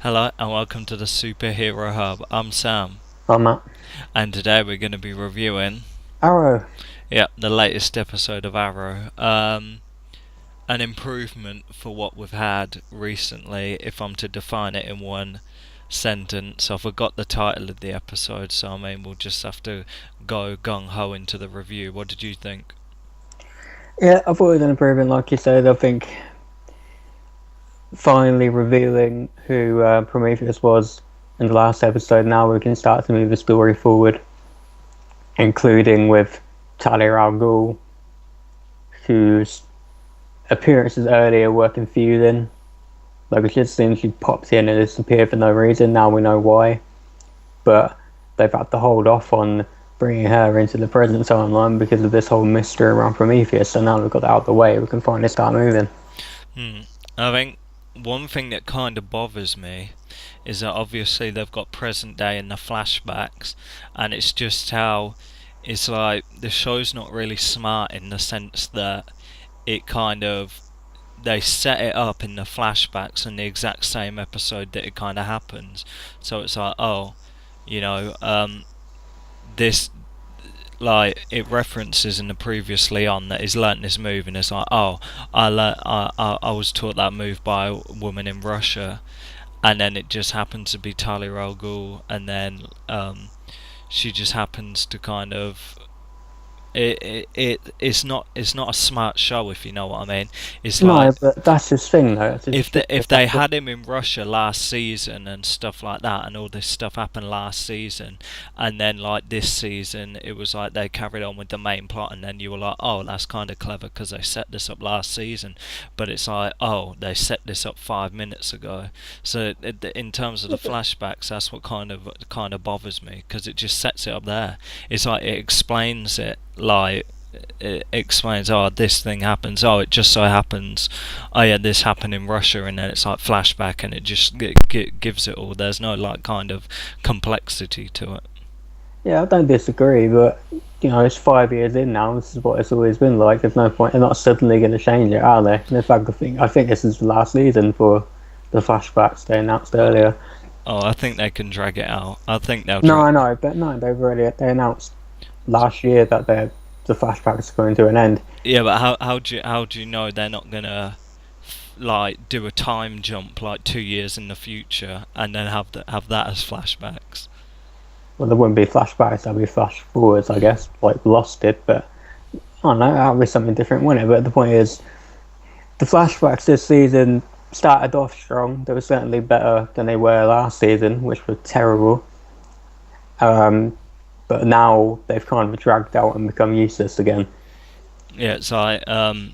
Hello and welcome to the Superhero Hub. I'm Sam, I'm Matt. and today we're going to be reviewing, Arrow. the latest episode of Arrow. An improvement for what we've had recently, if I'm to define it in one sentence. I forgot the title of the episode, so I mean we'll just have to go gung ho into the review. What did you think? Yeah, I thought it was an improvement, like you said. I think finally revealing who Prometheus was in the last episode, now we can start to move the story forward, including with Talia al Ghul, whose appearances earlier were confusing. Like, it just seems she popped in and disappeared for no reason. Now we know why. But they've had to hold off on bringing her into the present timeline because of this whole mystery around Prometheus. So now we've got that out of the way, we can finally start moving. I think one thing that kind of bothers me is that obviously they've got present day in the flashbacks, and it's just how it's like the show's not really smart in the sense that it kind of they set it up in the flashbacks in the exact same episode that it kind of happens. So it's like, oh, you know, this like it references in the previously on that he's learnt this move, and it's like, oh, I was taught that move by a woman in Russia, and then it just happens to be Talia al Ghul, and then she just happens to kind of it's not a smart show, if you know what I mean. It's No, like but that's his thing, though. if they had him in Russia last season and stuff like that, and all this stuff happened last season, and then like this season it was like they carried on with the main plot, and then you were like, oh, that's kind of clever because they set this up last season, but it's like, oh, they set this up 5 minutes ago. So in terms of the flashbacks, that's what kind of bothers me, because it just sets it up there. It's like it explains it, like it explains, oh, this thing happens, oh, it just so happens, oh yeah, this happened in Russia, and then it's like flashback, and it just gives it all. There's no like kind of complexity to it. Yeah, I don't disagree, but it's 5 years in now. This is what it's always been like. There's no point. They're not suddenly going to change it, are they? In fact, I think this is the last season for the flashbacks they announced earlier. Oh, I think they can drag it out. I think they'll No, I drag. know, but no, they announced last year that the flashbacks are going to an end. Yeah, but how do you know they're not gonna like do a time jump like 2 years in the future and then have that as flashbacks? Well, there wouldn't be flashbacks. There'll be flash forwards, I guess, like Lost did. But I don't know, that'll be something different, wouldn't it? But the point is, the flashbacks this season started off strong. They were certainly better than they were last season, which was terrible. But now they've kind of dragged out and become useless again. Yeah, it's like I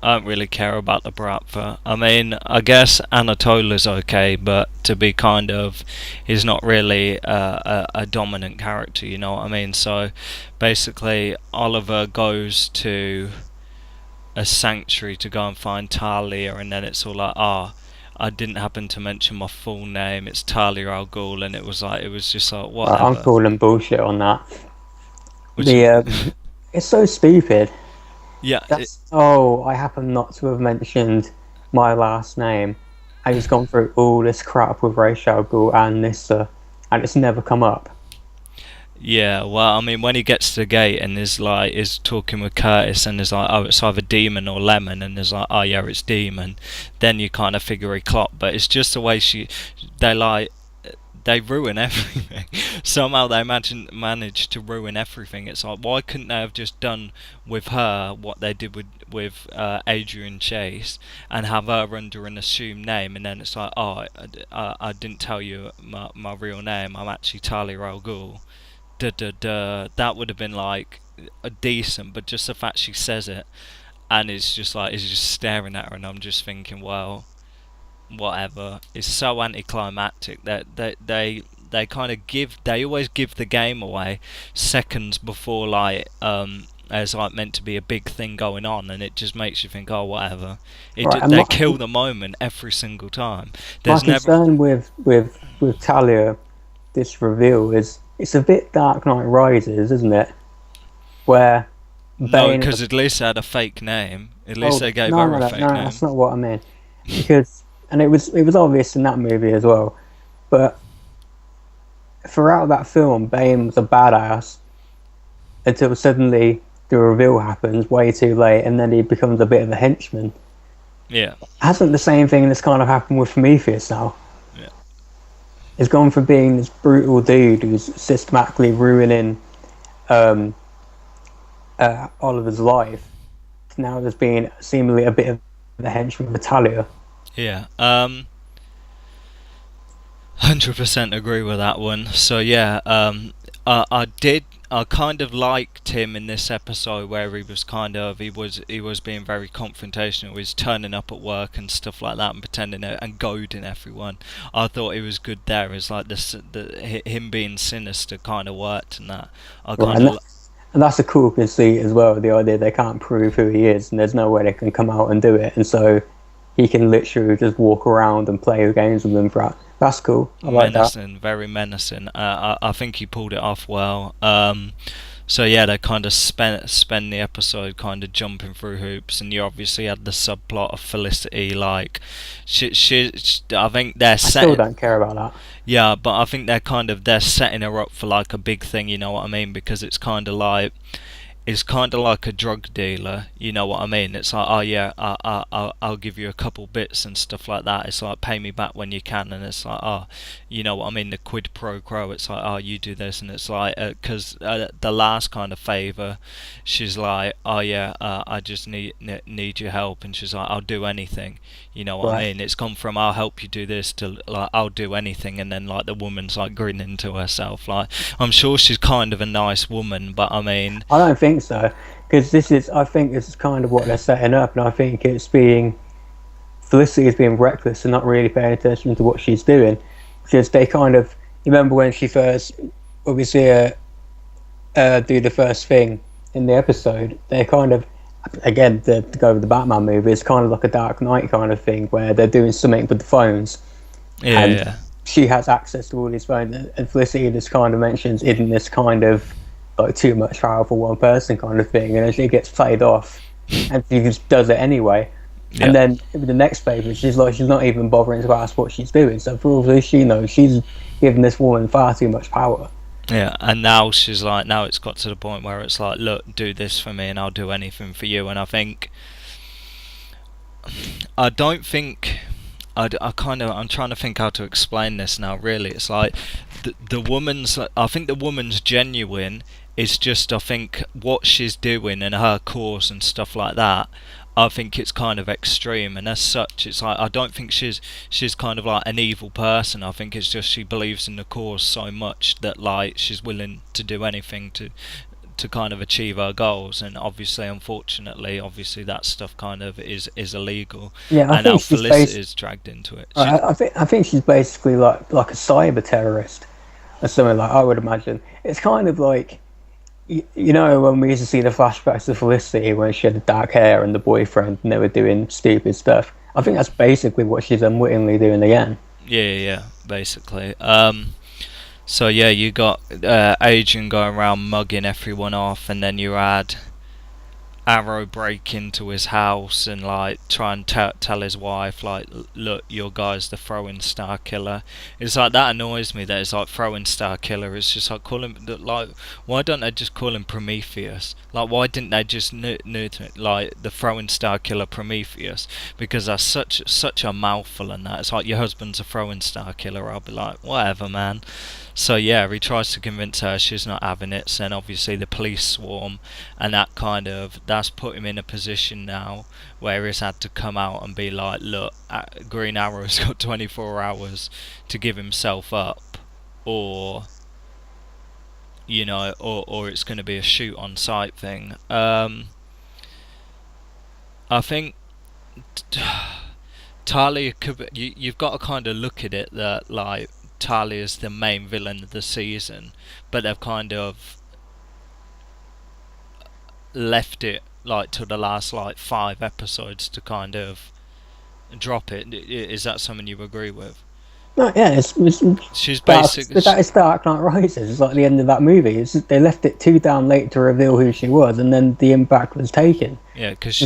don't really care about the Bratva. I mean, I guess Anatola's okay, but to be kind of, he's not really a dominant character, you know what I mean? So basically, Oliver goes to a sanctuary to go and find Talia, and then it's all like, ah, I didn't happen to mention my full name. It's Talia al Ghul, and it was just like I'm whatever. calling bullshit on that. Which The It's so stupid. yeah, I happen not to have mentioned my last name. And he's gone through all this crap with Rachel Ghul and Nissa, and it's never come up. yeah. Well, I mean, when he gets to the gate and is talking with Curtis, and is like, oh, it's either Demon or Lemon, and is like, oh yeah, it's Demon. Then you kind of figure he clocked, but it's just the way they like. They ruin everything. Somehow they manage to ruin everything. It's like, why couldn't they have just done with her what they did with Adrian Chase, and have her under an assumed name, and then it's like, oh, I didn't tell you my real name. I'm actually Talia al Ghul. Duh, duh, duh. That would have been like a decent, but just the fact she says it, and it's just like it's just staring at her, and I'm just thinking, well, whatever. It's so anticlimactic that they kind of they always give the game away seconds before like there's like meant to be a big thing going on, and it just makes you think, oh, whatever. Right, They kill the moment every single time. my There's never. concern with Talia, this reveal is it's a bit Dark Knight Rises, isn't it? Where No, Bane. because at least they had a fake name. At least they gave No, her no, a no, fake no, name. that's not what I mean. Because, and it was obvious in that movie as well. But throughout that film, Bane was a badass until suddenly the reveal happens way too late, and then he becomes a bit of a henchman. Yeah. Hasn't the same thing that's kind of happened with Prometheus now? Yeah. He's gone from being this brutal dude who's systematically ruining Oliver's life to now just being seemingly a bit of a henchman with Talia. Yeah. 100% agree with that one. So yeah, I kind of liked him in this episode where he was being very confrontational. He was turning up at work and stuff like that and pretending and goading everyone. I thought he was good there. It's like him being sinister kind of worked and that. And that's a cool conceit as well. The idea they can't prove who he is and there's no way they can come out and do it, and so he can literally just walk around and play games with them throughout. That's cool. I like menacing, that. very menacing. I think he pulled it off well. So yeah, they kind of spend the episode kind of jumping through hoops, and you obviously had the subplot of Felicity. Like, I think they're still don't care about that. Yeah, but I think they're setting her up for like a big thing. You know what I mean? Because it's kind of like a drug dealer, you know what I mean? It's like, oh yeah, I'll give you a couple bits and stuff like that. It's like, pay me back when you can, and it's like, oh, you know what I mean? The quid pro quo. It's like, oh, you do this, and it's like, because the last kind of favour, she's like, oh yeah, I just need your help, and she's like, I'll do anything. You know what I mean? It's gone from I'll help you do this to like I'll do anything, and then like the woman's like grinning to herself. Like, I'm sure she's kind of a nice woman, but I mean, I don't think so, because I think this is kind of what they're setting up, and I think Felicity is being reckless and not really paying attention to what she's doing, because they kind of, you remember when she first, obviously, do the first thing in the episode, they kind of, again, to go with the Batman movie, it's kind of like a Dark Knight kind of thing, where they're doing something with the phones. Yeah. She has access to all these phones, and Felicity just kind of mentions, isn't this kind of like too much power for one person kind of thing, and she gets played off, and she just does it anyway. Yeah. And then with the next paper, she's not even bothering to ask what she's doing. So for all this she knows, she's giving this woman far too much power. Yeah, and now she's like, now it's got to the point where it's like, look, do this for me and I'll do anything for you. And I think, I'm trying to think how to explain this now, really. It's like, I think the woman's genuine. It's just, I think, what she's doing and her cause and stuff like that, I think it's kind of extreme, and as such, it's like, I don't think she's kind of like an evil person. I think it's just she believes in the cause so much that like she's willing to do anything to kind of achieve her goals, and unfortunately, that stuff kind of is illegal. Yeah, and now Felicity is dragged into it. I think she's basically like a cyber terrorist or something, like, I would imagine. It's kind of like, you know, when we used to see the flashbacks of Felicity when she had the dark hair and the boyfriend and they were doing stupid stuff. I think that's basically what she's unwittingly doing again. Yeah, basically. So yeah, you got Adrian going around mugging everyone off, and then you had Arrow break into his house and like try and tell his wife, like, look, your guy's the throwing star killer. It's like, that annoys me, that it's like throwing star killer. It's just like, call him, like, why don't they just call him Prometheus? Like, why didn't they just like the throwing star killer Prometheus? Because that's such a mouthful, and that it's like, your husband's a throwing star killer. I'll be like, whatever, man. So yeah, he tries to convince her, she's not having it. So then obviously the police swarm, and that's put him in a position now where he's had to come out and be like, look, Green Arrow's got 24 hours to give himself up, or you know, or it's going to be a shoot on sight thing. I think Talia could, you've got to kind of look at it that like Talia's the main villain of the season, but they've kind of left it like to the last like 5 episodes to kind of drop it. Is that something you agree with? No, yeah, she's basically, that is Dark Knight Rises. It's like the end of that movie. They left it too damn late to reveal who she was, and then the impact was taken. Yeah, because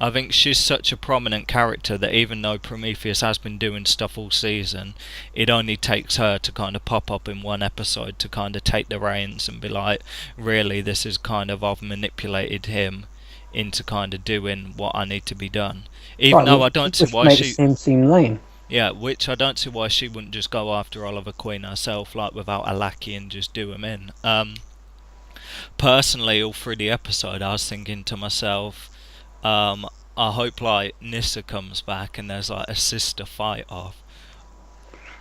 I think she's such a prominent character that even though Prometheus has been doing stuff all season, it only takes her to kind of pop up in one episode to kind of take the reins and be like, really, this is kind of, I've manipulated him into kind of doing what I need to be done. Even though I don't see why makes him seem lame. Yeah, which I don't see why she wouldn't just go after Oliver Queen herself, like without a lackey, and just do him in. Personally, all through the episode, I was thinking to myself, I hope like Nyssa comes back and there's like a sister fight off.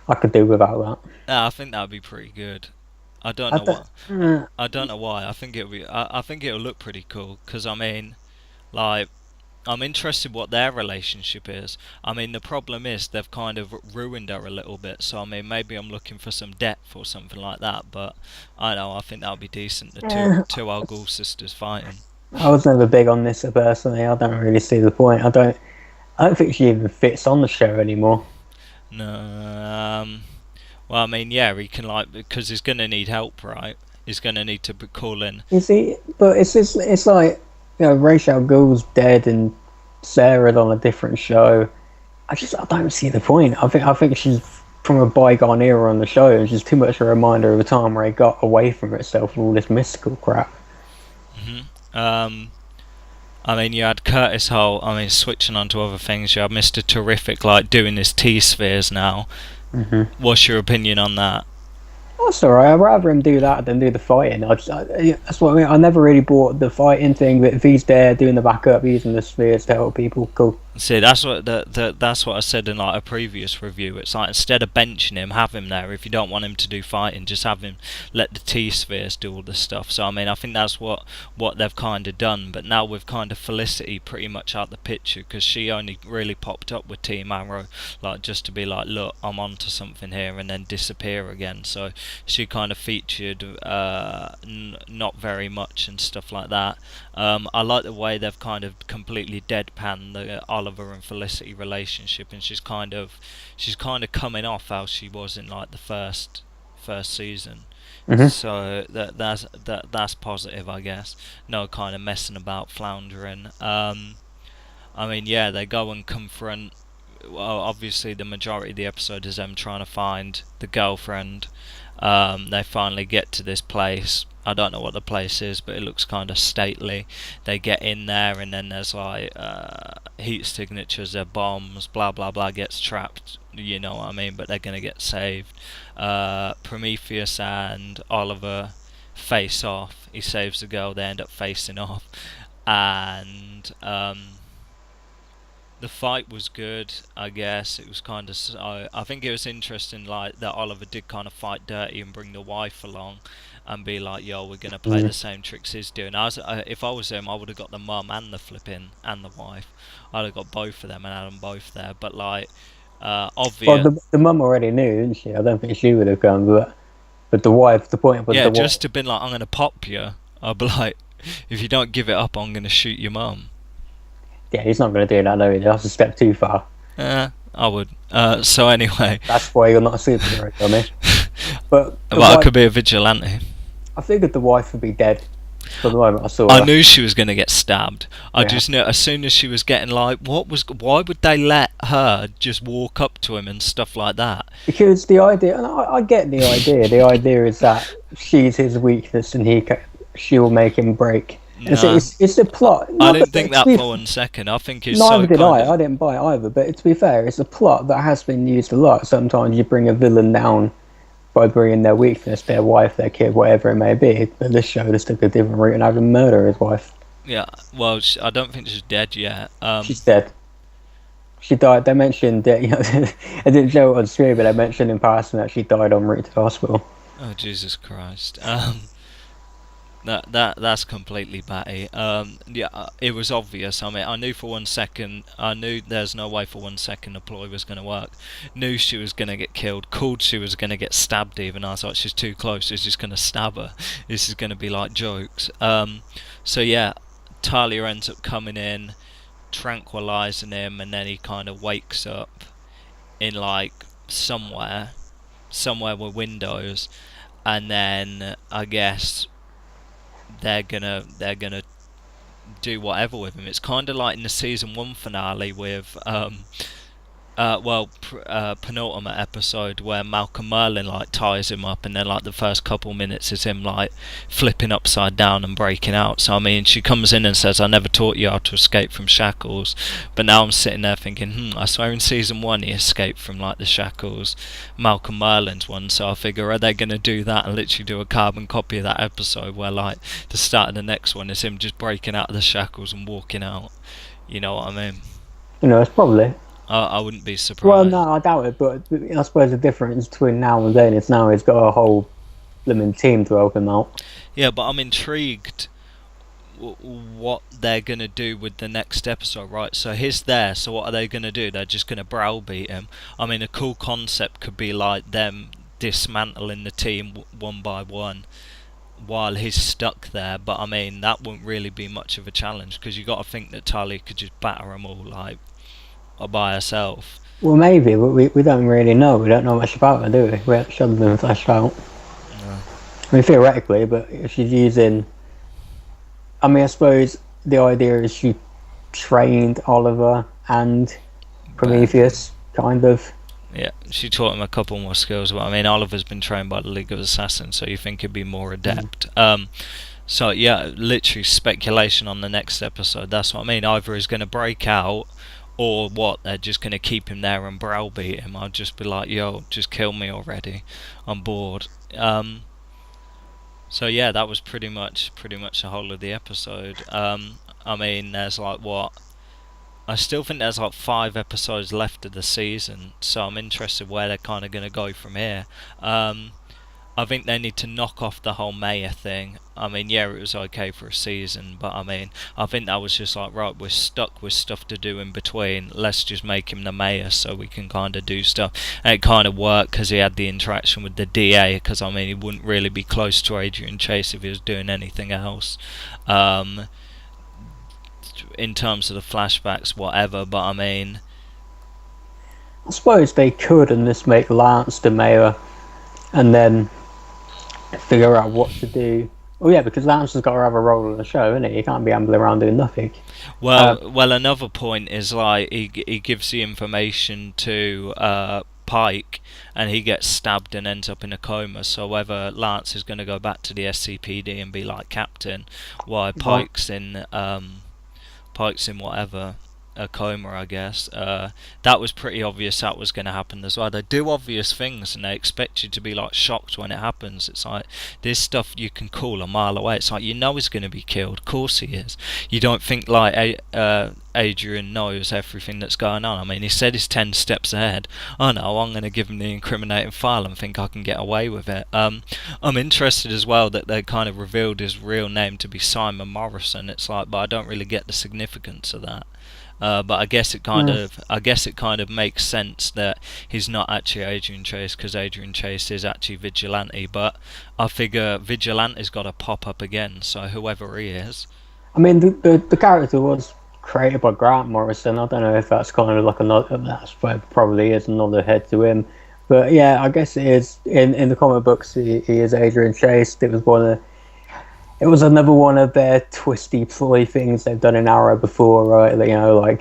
I could do without that. Yeah, I think that'd be pretty good. I don't I know what. don't, I don't know why. I think it'll be. I think it'll look pretty cool. Because I mean, like, I'm interested what their relationship is. I mean, the problem is they've kind of ruined her a little bit. So I mean, maybe I'm looking for some depth or something like that. But I know. I think that'll be decent. The two Argul sisters fighting. I was never big on this personally. I don't really see the point. I don't think she even fits on the show anymore. No. Well, I mean, yeah, he can like because he's gonna need help, right? He's gonna need to call in. You see, but it's like, you know, Ra's al Ghul's dead and Sarah's on a different show. I don't see the point. I think she's from a bygone era on the show, and she's too much a reminder of a time where it got away from itself with all this mystical crap. I mean, you had Curtis Holt. I mean, switching on to other things, you had Mr. Terrific, like doing his T-spheres now. What's your opinion on that? That's alright. I'd rather him do that than do the fighting. That's what I mean. I never really bought the fighting thing, but if he's there doing the backup, using the spheres to help people, cool. See, that's what that's what I said in like a previous review. It's like instead of benching him, have him there. If you don't want him to do fighting, just have him let the T-spheres do all the stuff. So I mean, I think that's what they've kind of done. But now with kind of Felicity pretty much out the picture, because she only really popped up with Team Arrow, like just to be like, look, I'm onto something here, and then disappear again. So she kind of featured not very much and stuff like that. I like the way they've kind of completely deadpanned the Oliver and Felicity relationship, and she's kind of coming off how she was in like the first season. So that's positive, I guess. No kind of messing about, floundering. I mean, yeah, they go and confront. Well, obviously the majority of the episode is them trying to find the girlfriend. They finally get to this place. I don't know what the place is, but it looks kind of stately. They get in there, and then there's like heat signatures, their bombs, blah blah blah, gets trapped. You know what I mean? But they're gonna get saved. Prometheus and Oliver face off. He saves the girl. They end up facing off, and the fight was good, I guess. It was kind of. I think it was interesting, like that Oliver did kind of fight dirty and bring the wife along, and be like, "Yo, we're gonna play the same tricks he's doing." If I was him, I would have got the mum and the flipping and the wife. I'd have got both of them and had them both there. But like, obvious. Well, the mum already knew, didn't she? I don't think she would have gone, but the wife. The point was, yeah, just to been like, "I'm gonna pop you." I'd be like, "If you don't give it up, I'm gonna shoot your mum." Yeah, he's not going to do that, no. That's a step too far. I would. So anyway. That's why you're not a superhero, dummy. But I could be a vigilante. I figured the wife would be dead for the moment I saw her. I knew she was going to get stabbed. I just knew as soon as she was getting like, why would they let her just walk up to him and stuff like that? Because the idea, and I get the idea. The idea is that she's his weakness, and she'll make him break. No. It's the plot. I didn't think that for 1 second. I think it's neither did I. I didn't buy it either. But to be fair, it's a plot that has been used a lot. Sometimes you bring a villain down by bringing their weakness, their wife, their kid, whatever it may be. But this show just took a different route and had him murder his wife. Yeah. Well, I don't think she's dead yet. She's dead. She died. They mentioned that. I didn't show it on screen, but they mentioned in passing that she died en route to the hospital. Oh Jesus Christ. That's completely batty. Yeah, it was obvious. I mean, I knew for 1 second. I knew there's no way for 1 second the ploy was going to work. Knew she was going to get killed. Called she was going to get stabbed. Even I was like, she's too close. She's just going to stab her. This is going to be like jokes. So yeah, Talia ends up coming in, tranquilizing him, and then he kind of wakes up in like somewhere with windows, and then I guess they're gonna do whatever with him. It's kind of like in the season 1 finale with penultimate episode where Malcolm Merlin like ties him up, and then like the first couple minutes is him like flipping upside down and breaking out. So I mean, she comes in and says, "I never taught you how to escape from shackles," but now I'm sitting there thinking, I swear in season 1 he escaped from like the shackles, Malcolm Merlin's one. So I figure, are they going to do that and literally do a carbon copy of that episode where like the start of the next one is him just breaking out of the shackles and walking out? You know what I mean? It's probably. I wouldn't be surprised. Well, no, I doubt it, but I suppose the difference between now and then is now he's got a whole blooming team to help him out. Yeah, but I'm intrigued what they're going to do with the next episode, right? So he's there, so what are they going to do? They're just going to browbeat him. I mean, a cool concept could be like them dismantling the team one by one while he's stuck there, but I mean, that wouldn't really be much of a challenge, because you got to think that Talia could just batter them all, like, by herself. Well, maybe, but we don't really know. We don't know much about her, do we? We haven't shown them fleshed out. No. I mean, theoretically, but if she's using... I mean, I suppose the idea is she trained Oliver and Prometheus, kind of. Yeah, she taught him a couple more skills, but I mean, Oliver's been trained by the League of Assassins, so you think he'd be more adept. So yeah, literally speculation on the next episode. That's what I mean. Either he's going to break out, or what, they're just going to keep him there and browbeat him. I'll just be like, yo, just kill me already. I'm bored. So yeah, that was pretty much the whole of the episode. I mean, there's like what? I still think there's like 5 episodes left of the season, so I'm interested where they're kind of going to go from here. I think they need to knock off the whole mayor thing. I mean, yeah, it was okay for a season, but I mean, I think that was just like, right, we're stuck with stuff to do in between. Let's just make him the mayor so we can kind of do stuff. And it kind of worked because he had the interaction with the DA, because I mean, he wouldn't really be close to Adrian Chase if he was doing anything else. In terms of the flashbacks, whatever, but I mean... I suppose they could and just make Lance the mayor and then figure out what to do. Oh yeah, because Lance has got to have a role in the show, isn't he? He can't be ambling around doing nothing. Well, another point is like he gives the information to Pike, and he gets stabbed and ends up in a coma. So whether Lance is going to go back to the SCPD and be like captain, while Pike's in whatever, a coma, I guess. That was pretty obvious that was going to happen as well. They do obvious things and they expect you to be like shocked when it happens. It's like this stuff you can call a mile away. It's like, you know he's going to be killed. Of course he is. You don't think like Adrian knows everything that's going on. I mean, he said he's 10 steps ahead. Oh no, I'm going to give him the incriminating file and think I can get away with it. I'm interested as well that they kind of revealed his real name to be Simon Morrison. It's like, but I don't really get the significance of that. But I guess it kind of makes sense that he's not actually Adrian Chase, because Adrian Chase is actually Vigilante. But I figure Vigilante's got to pop up again. So whoever he is, I mean, the character was created by Grant Morrison. I don't know if that's kind of like another. That's probably is another head to him. But yeah, I guess it is. In the comic books, he is Adrian Chase. It was another one of their twisty ploy things they've done in Arrow before, right? You know, like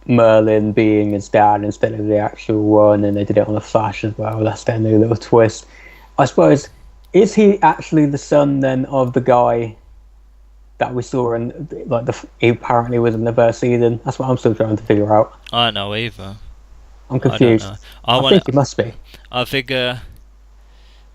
Merlin being his dad instead of the actual one, and they did it on the Flash as well. That's their new little twist. I suppose, is he actually the son then of the guy that we saw in, like, he apparently was in the first season? That's what I'm still trying to figure out. I don't know either. I'm confused. I think he must be. I figure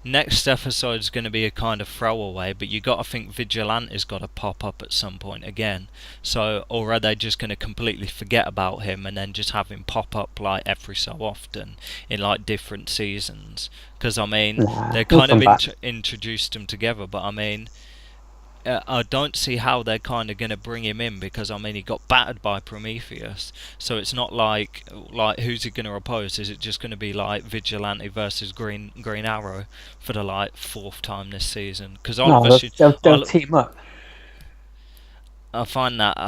next episode is going to be a kind of throwaway, but you got to think Vigilante's got to pop up at some point again. So, or are they just going to completely forget about him and then just have him pop up like every so often in like different seasons? Because I mean, they kind of introduced them together, but I mean, I don't see how they're kind of going to bring him in, because I mean, he got battered by Prometheus, so it's not like who's he going to oppose? Is it just going to be like Vigilante versus Green Arrow for the like 4th time this season? Because they'll team up. I find that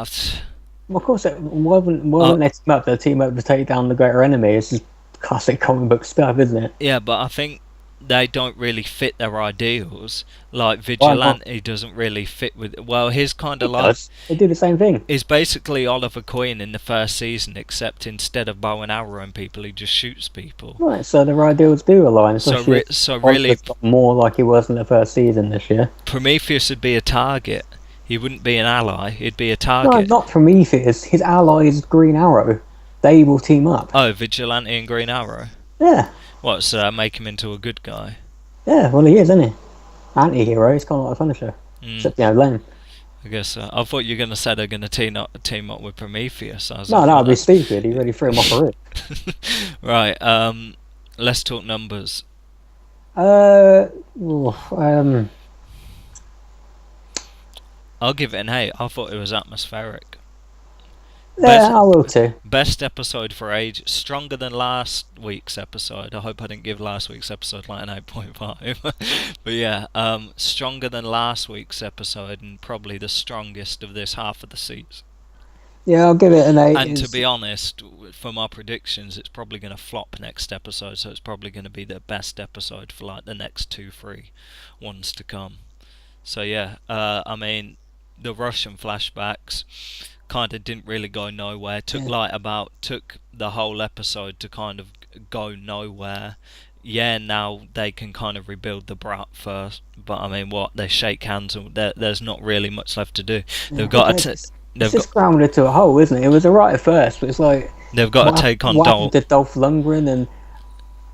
well, of course, why wouldn't they team up? They'll team up to take down the greater enemy. It's just classic comic book stuff, isn't it? Yeah, but I think they don't really fit their ideals. Like Why not? Vigilante doesn't really fit with. Well, his kind of It like does. They do the same thing. is basically Oliver Queen in the first season, except instead of bow and arrowing people, he just shoots people. Right, so their ideals do align, So, especially so if really, Oliver's got more like he was in the first season this year. Prometheus would be a target. He wouldn't be an ally. He'd be a No, target. not Prometheus. His ally is Green Arrow. They will team up. Oh, Vigilante and Green Arrow. Yeah, What's make him into a good guy? yeah, well he is, isn't he? Anti-hero, he's kind of like a Punisher. Except, lame. I guess I thought you were going to say they're going to team up with Prometheus. I was No, like, that'd be stupid. He really threw him off a roof. Right, let's talk numbers. Oof, I'll give it an 8. I thought it was atmospheric. yeah, I will too. Best episode for age. Stronger than last week's episode. I hope I didn't give last week's episode like an 8.5. But yeah, stronger than last week's episode and probably the strongest of this half of the season. Yeah, I'll give it an 8. And to be honest, for my predictions, it's probably going to flop next episode, so it's probably going to be the best episode for like the next 2-3 ones to come. So yeah, I mean, the Russian flashbacks kind of didn't really go nowhere. Took the whole episode to kind of go nowhere. Yeah, now they can kind of rebuild the Bratva, but I mean, what, they shake hands and there's not really much left to do. They've got it's just grounded to a hole, isn't it? It was alright at first, but it's like they've got to take on Dolph Lundgren and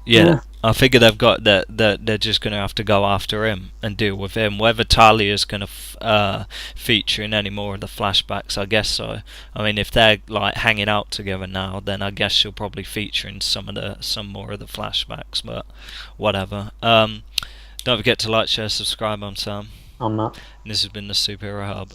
yeah. I figure they've got that they're just going to have to go after him and deal with him. Whether Talia's going to feature in any more of the flashbacks, I guess so. I mean, if they're like hanging out together now, then I guess she'll probably feature in some more of the flashbacks. But whatever. Don't forget to like, share, subscribe. I'm Sam. I'm not. And this has been the Superhero Hub.